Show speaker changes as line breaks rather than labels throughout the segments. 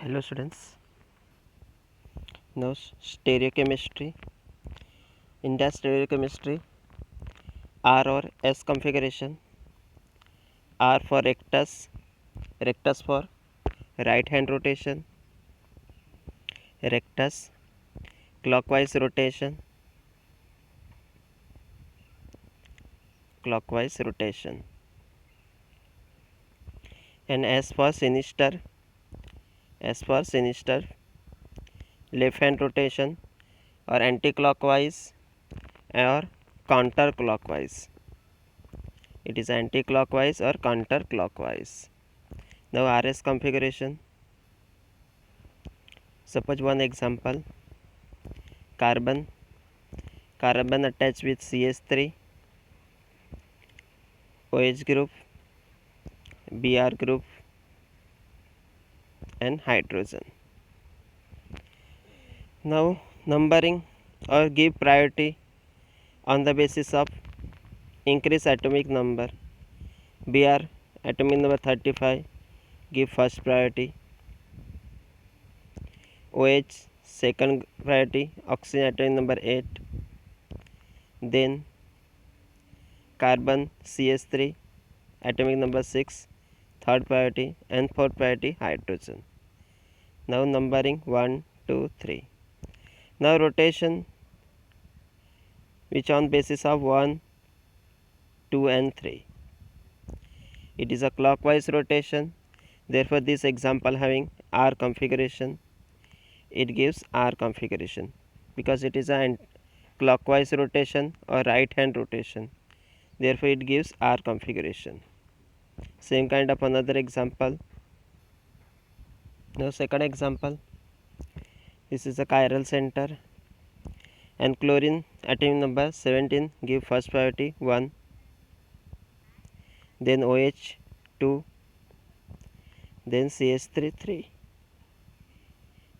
Hello students, now stereochemistry. In that stereochemistry, R or S configuration, R for rectus, rectus for right hand rotation, rectus clockwise rotation, clockwise rotation, and S for sinister, S for sinister left hand rotation or anti-clockwise or counterclockwise. It is anti-clockwise or counterclockwise. Now RS configuration. Suppose one example, carbon attached with CH3, OH group, Br group and hydrogen. Now numbering or give priority on the basis of increase atomic number. Br atomic number 35, give first priority. OH second priority, oxygen atomic number 8. Then carbon CH3 atomic number 6, third priority, and fourth priority hydrogen. Now numbering 1, 2, 3. Now rotation which on basis of 1, 2 and 3. It is a clockwise rotation, therefore this example having R configuration, it gives R configuration because it is a clockwise rotation or right hand rotation, therefore it gives R configuration. Same kind of another example. Now second example, this is a chiral center and chlorine atomic number 17, give first priority 1, then OH 2, then CH3 3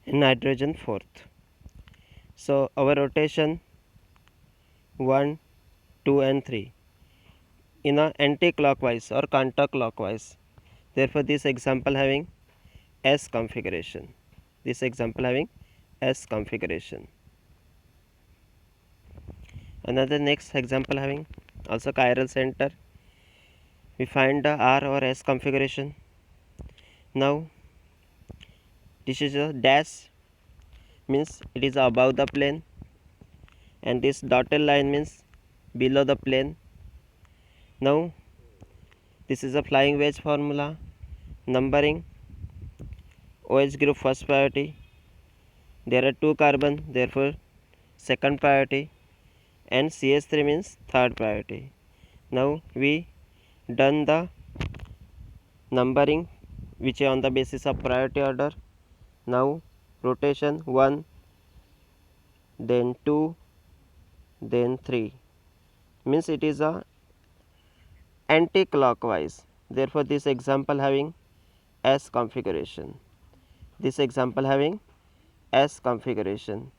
and nitrogen 4th. So our rotation 1, 2 and 3 in a anti-clockwise or counterclockwise, therefore this example having S configuration. This example having S configuration. Another next example having also chiral center. We find the R or S configuration. Now this is a dash, means it is above the plane, and this dotted line means below the plane. Now this is a flying wedge formula. Numbering OH group first priority. There are 2 carbon, therefore second priority, and CH3 means third priority. Now we done the numbering which is on the basis of priority order. Now rotation 1, then 2, then 3, means it is a anti-clockwise, therefore this example having S configuration. This example having S configuration.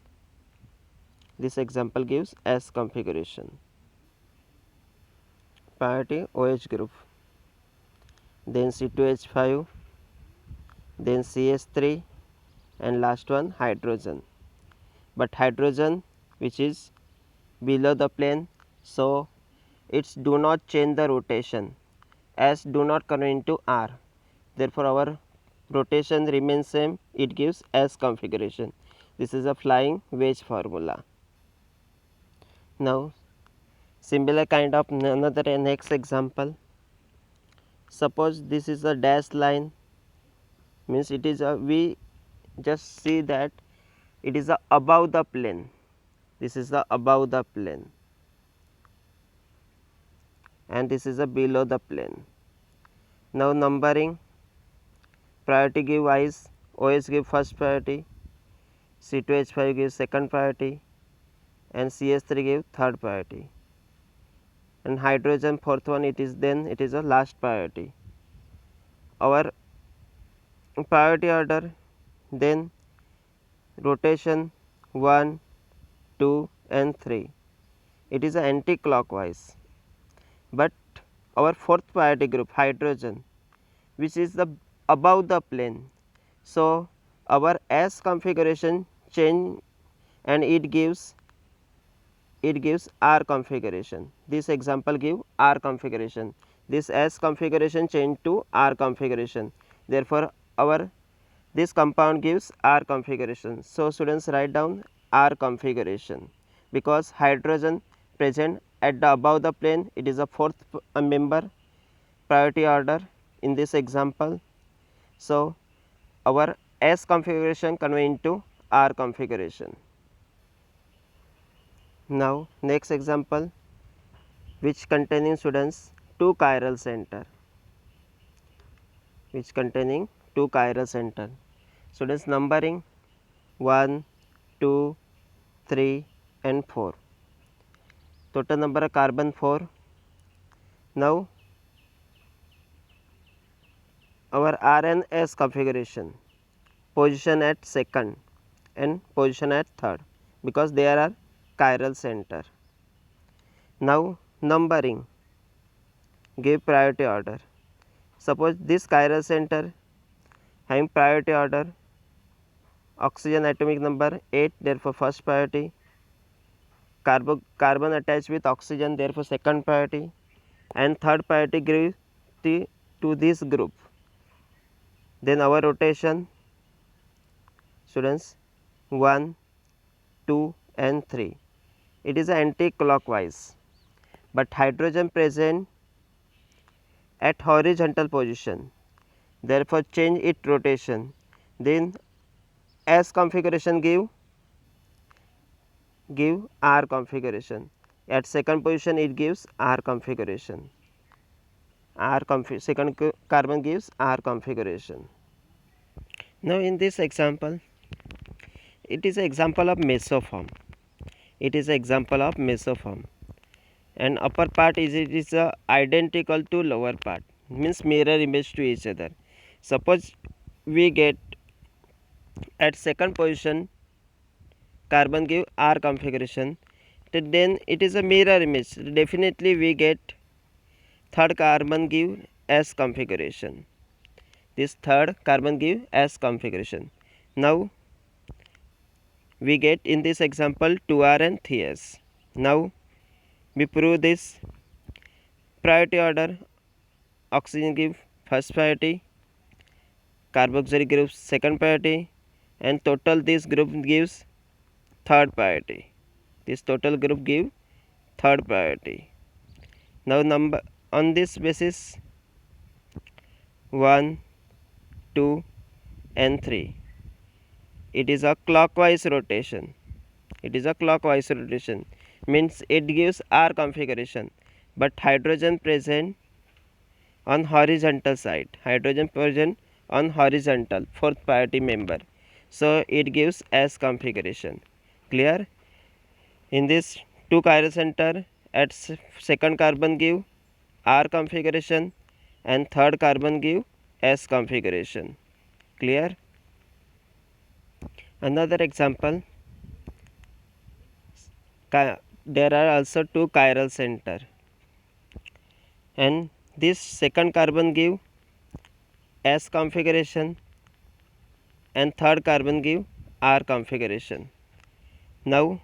This example gives S configuration. Priority OH group, then C2H5, then CH3, and last one hydrogen. But hydrogen which is below the plane, so it's do not change the rotation, S do not convert into R, therefore our rotation remains same, it gives S configuration. This is a flying wedge formula. Now similar kind of another next example. Suppose this is a dash line, means it is a, we just see that it is a above the plane. This is the above the plane and this is a below the plane. Now numbering priority give wise, OH give first priority, C2H5 gives second priority, and CH3 give third priority, and hydrogen fourth one, it is then it is a last priority. Our priority order, then rotation 1, 2 and 3, it is anti-clockwise, but our fourth priority group hydrogen which is the above the plane, so our S configuration change and it gives R configuration. This example give R configuration. This S configuration change to R configuration. Therefore, our this compound gives R configuration. So, students write down R configuration because hydrogen present at the above the plane, it is a fourth member priority order in this example. So, our S configuration convert into R configuration. Now, next example which containing students two chiral center, students numbering 1, 2, 3 and 4, total number of carbon 4. Now, our RNS configuration position at second and position at third because there are chiral center. Now, numbering give priority order. Suppose this chiral center having priority order oxygen atomic number 8, therefore first priority, carbon attached with oxygen, therefore second priority, and third priority gives to this group. Then our rotation students 1, 2 and 3, it is anti-clockwise, but hydrogen present at horizontal position, therefore change its rotation. Then S configuration give R configuration. At second position it gives R configuration. Second carbon gives R configuration. Now in this example, it is an example of mesoform. And upper part is identical to lower part, means mirror image to each other. Suppose we get at second position carbon give R configuration, then it is a mirror image. Definitely we get third carbon give S configuration. This third carbon give S configuration. Now we get in this example 2R and 3S. Now we prove this priority order. Oxygen give first priority, carboxylic group second priority, and total this group gives third priority. This total group give third priority. Now number on this basis 1, 2 and 3, it is a clockwise rotation. Means it gives R configuration, but hydrogen present on horizontal side, fourth priority member, so it gives S configuration. Clear? In this two chiral center at second carbon give R configuration and third carbon give S configuration. Clear? Another example, there are also two chiral center and this second carbon give S configuration and third carbon give R configuration. Now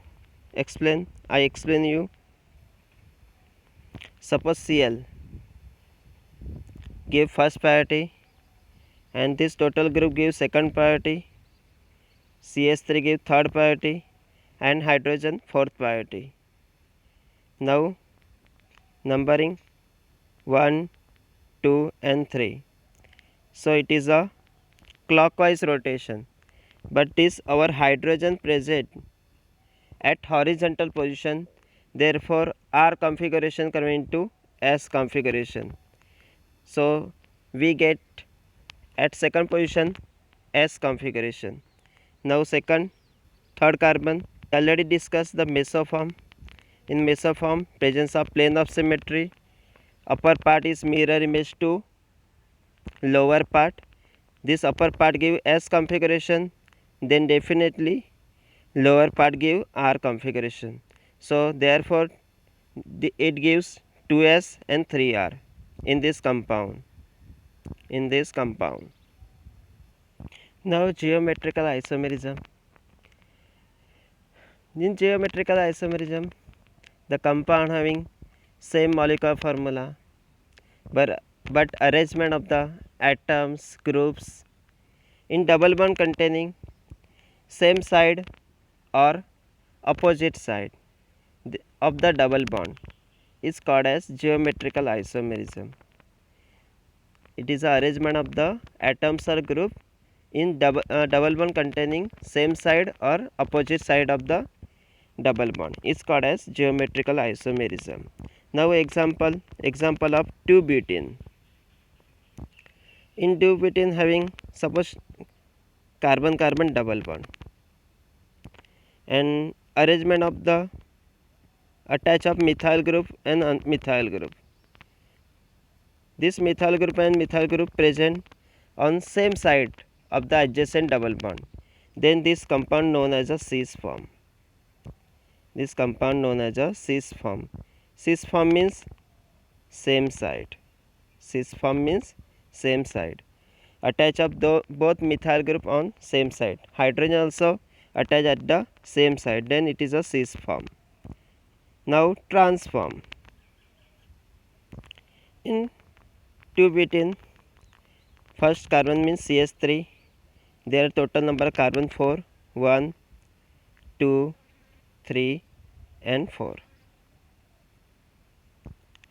I explain you. Suppose Cl give first priority and this total group gives second priority, CH3 give third priority and hydrogen fourth priority. Now numbering 1, 2 and 3. So it is a clockwise rotation, but this our hydrogen present at horizontal position, therefore R configuration come into S configuration. So we get at second position S configuration. Now third carbon, already discussed the mesoform. In mesoform, presence of plane of symmetry, upper part is mirror image to lower part. This upper part give S configuration, then definitely lower part give R configuration. So therefore it gives 2S and 3R in this compound. Now geometrical isomerism. In geometrical isomerism, the compound having same molecular formula but arrangement of the atoms groups in double bond containing same side or opposite side of the double bond is called as geometrical isomerism. It is the arrangement of the atoms or group in double bond containing same side or opposite side of the double bond is called as geometrical isomerism. Now example of 2-butene. In 2-butene having suppose carbon carbon double bond and arrangement of the attach of methyl group and methyl group. This methyl group and methyl group present on same side of the adjacent double bond. Then this compound known as a cis form. This compound known as a cis form. Cis form means same side. Cis form means same side. Attach of both methyl group on same side. Hydrogen also attach at the same side. Then it is a cis form. Now trans form. In 2-butene, first carbon means CH3. There are total number of carbon 4, 1, 2, 3 and 4.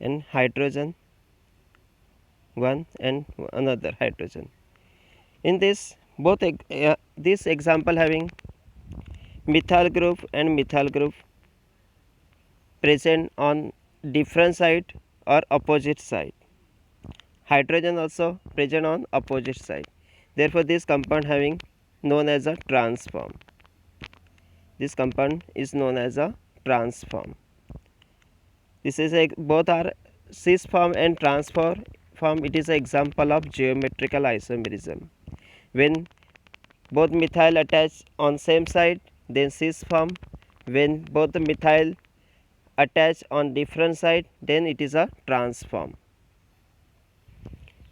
And hydrogen 1 and another hydrogen. In this this example having methyl group and methyl group present on different side or opposite side. Hydrogen also present on opposite side. Therefore this compound having known as a trans form. This compound is known as a trans form. This is both are cis form and trans form. It is an example of geometrical isomerism. When both methyl attach on same side, then cis form. When both the methyl attach on different side, then it is a trans form.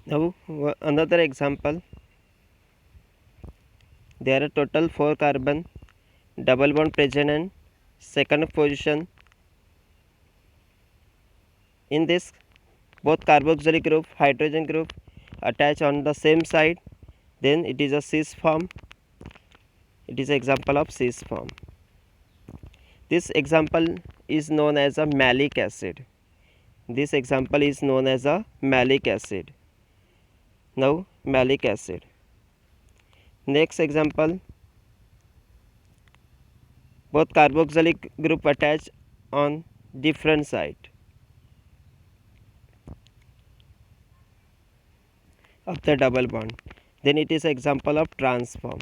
Now another example. There are total 4 carbon double bond present in second position. In this both carboxylic group, hydrogen group attach on the same side, then it is a cis form. It is an example of cis form. This example is known as a malic acid. This example is known as a malic acid. Now malic acid. Next example, both carboxylic group attach on different side of the double bond, then it is an example of trans form.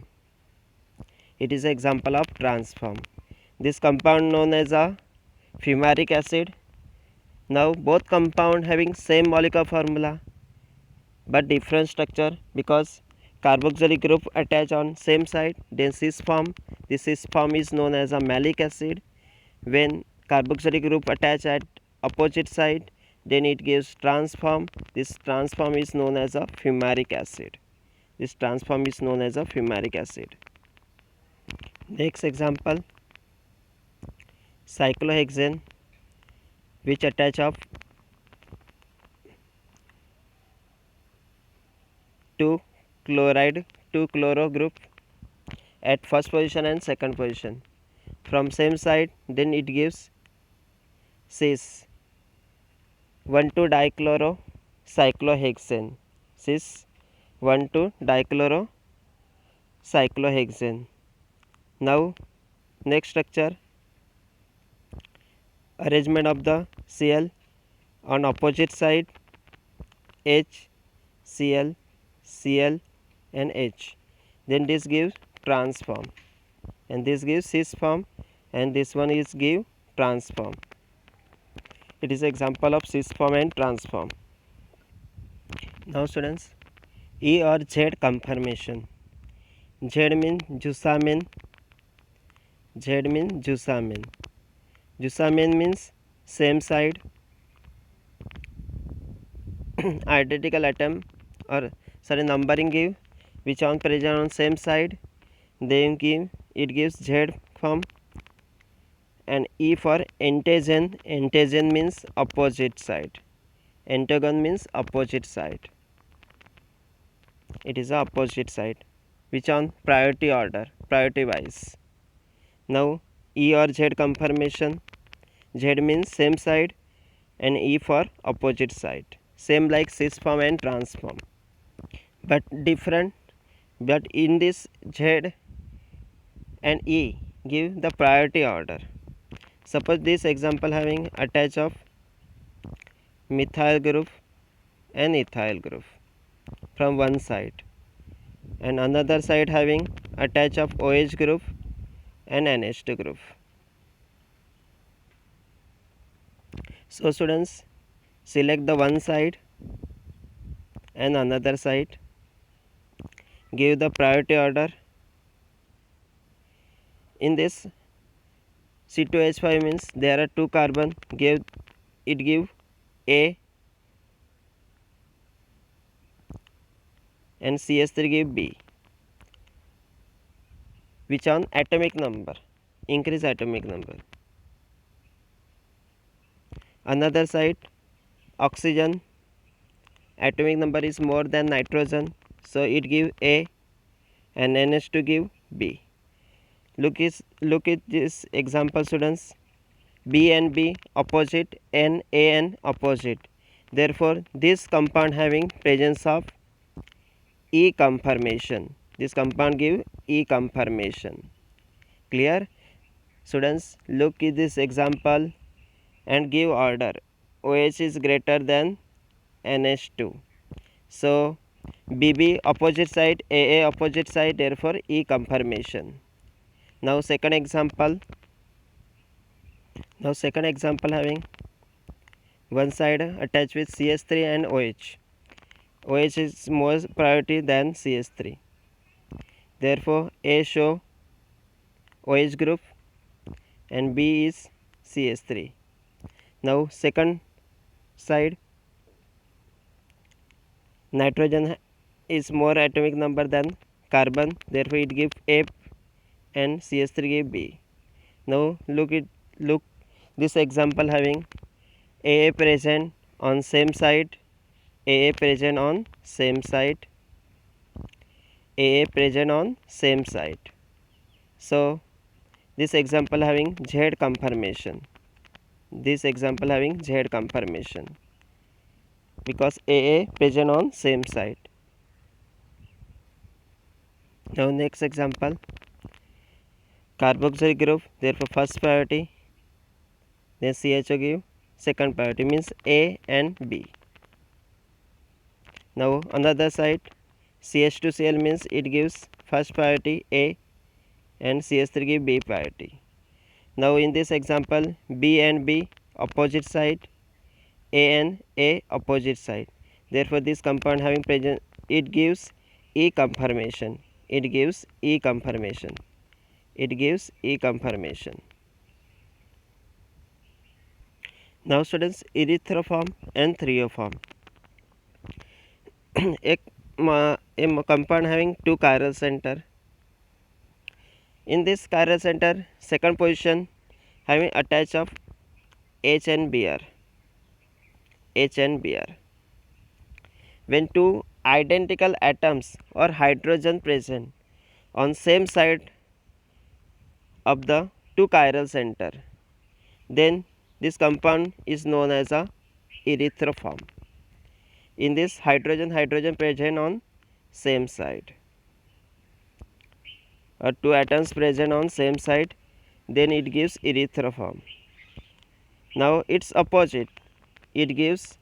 It is an example of trans form. This compound known as a fumaric acid. Now both compound having same molecular formula but different structure because carboxylic group attach on same side, then cis form. This cis form is known as a malic acid. When carboxylic group attach at opposite side, then it gives trans form. This trans form is known as a fumaric acid. This trans form is known as a fumaric acid. Next example, cyclohexane, which attach of two chloro group at first position and second position from same side, then it gives cis 1,2 dichloro cyclohexane. Cis 1,2 dichloro cyclohexane. Now next structure, arrangement of the Cl on opposite side, H, Cl, Cl and H. Then this gives trans form and this gives cis form and this one is give trans form. It is example of cis form and trans form. Now students, E or Z conformation. Z means Jusamen. Z means Jusamen. Jusamen means same side identical atom or sorry numbering give which one present on same side, then it gives Z form. And E for antagon. Antagon means opposite side. Antagon means opposite side. It is the opposite side. Which on priority order, priority wise. Now E or Z confirmation. Z means same side and E for opposite side. Same like cis form and trans form, but different. But in this Z and E give the priority order. Suppose this example having attach of methyl group and ethyl group from one side, and another side having attach of OH group and NH2 group. So students, select the one side and another side, give the priority order. In this C2H5 means there are two carbon, give A and CH3 give B. Which on atomic number, increase atomic number. Another side, oxygen atomic number is more than nitrogen, so it give A and NH2 give B. Look at this example students. B and B opposite and A and opposite. Therefore, this compound having presence of E conformation. This compound give E conformation. Clear? Students, look at this example and give order. OH is greater than NH2. So, BB opposite side, AA opposite side, therefore E conformation. Now second example having one side attached with CH3 and OH. OH is more priority than CH3. Therefore, A show OH group and B is CH3. Now second side, nitrogen is more atomic number than carbon, therefore it gives A and CH3 give B. Now look this example having AA present on same side, AA present on same side, AA present on same side. So this example having Z conformation. This example having Z conformation because AA present on same side. Now next example, carboxylic group, therefore first priority, then CHO give second priority, means A and B. Now another side, CH2Cl means it gives first priority A and CH3 give B priority. Now in this example, B and B opposite side, A and A opposite side. Therefore this compound having present, it gives E conformation. It gives E conformation. It gives E conformation. Now students, erythroform and threoform. a compound having two chiral center. In this chiral center, second position having attached of H and Br. H and Br. When two identical atoms or hydrogen present on same side of the two chiral center, then this compound is known as a erythroform. In this hydrogen present on same side, or two atoms present on same side, then it gives erythroform. Now its opposite, it gives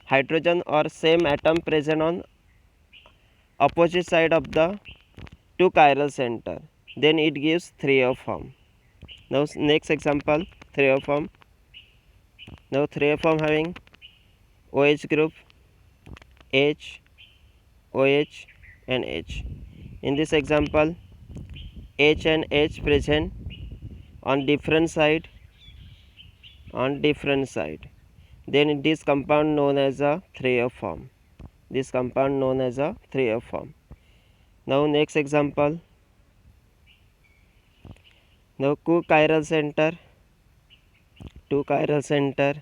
hydrogen or same atom present on opposite side of the two chiral center, then it gives threoform. Now next example, threoform. Now threoform having OH group, H, OH and H. In this example, H and H present on different side, then it is compound known as a threoform. This compound known as a threoform. Now next example. Now two chiral center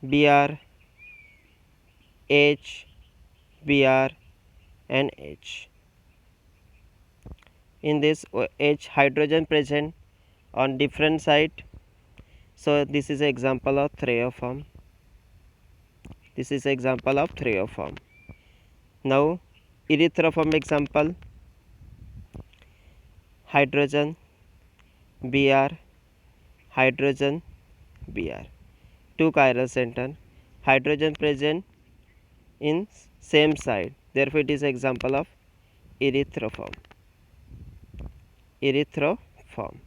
Br, H, Br and H. In this H hydrogen present on different site. So this is example of threoform. This is example of threoform. Now erythroform example. Hydrogen Br, hydrogen Br. Two chiral center, hydrogen present in same side. Therefore it is example of erythroform. Erythroform.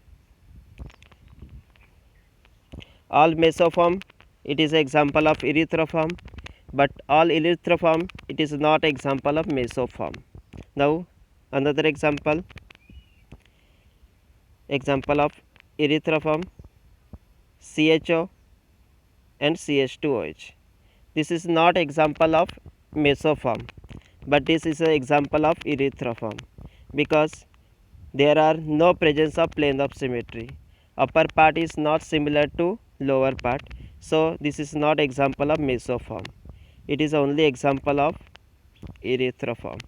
All mesoform, it is example of erythroform, but all erythroform, it is not example of mesoform. Now another example of erythroform, CHO and CH2OH. This is not example of mesoform, but this is an example of erythroform because there are no presence of plane of symmetry. Upper part is not similar to lower part, so this is not example of mesoform. It is only example of erythroform.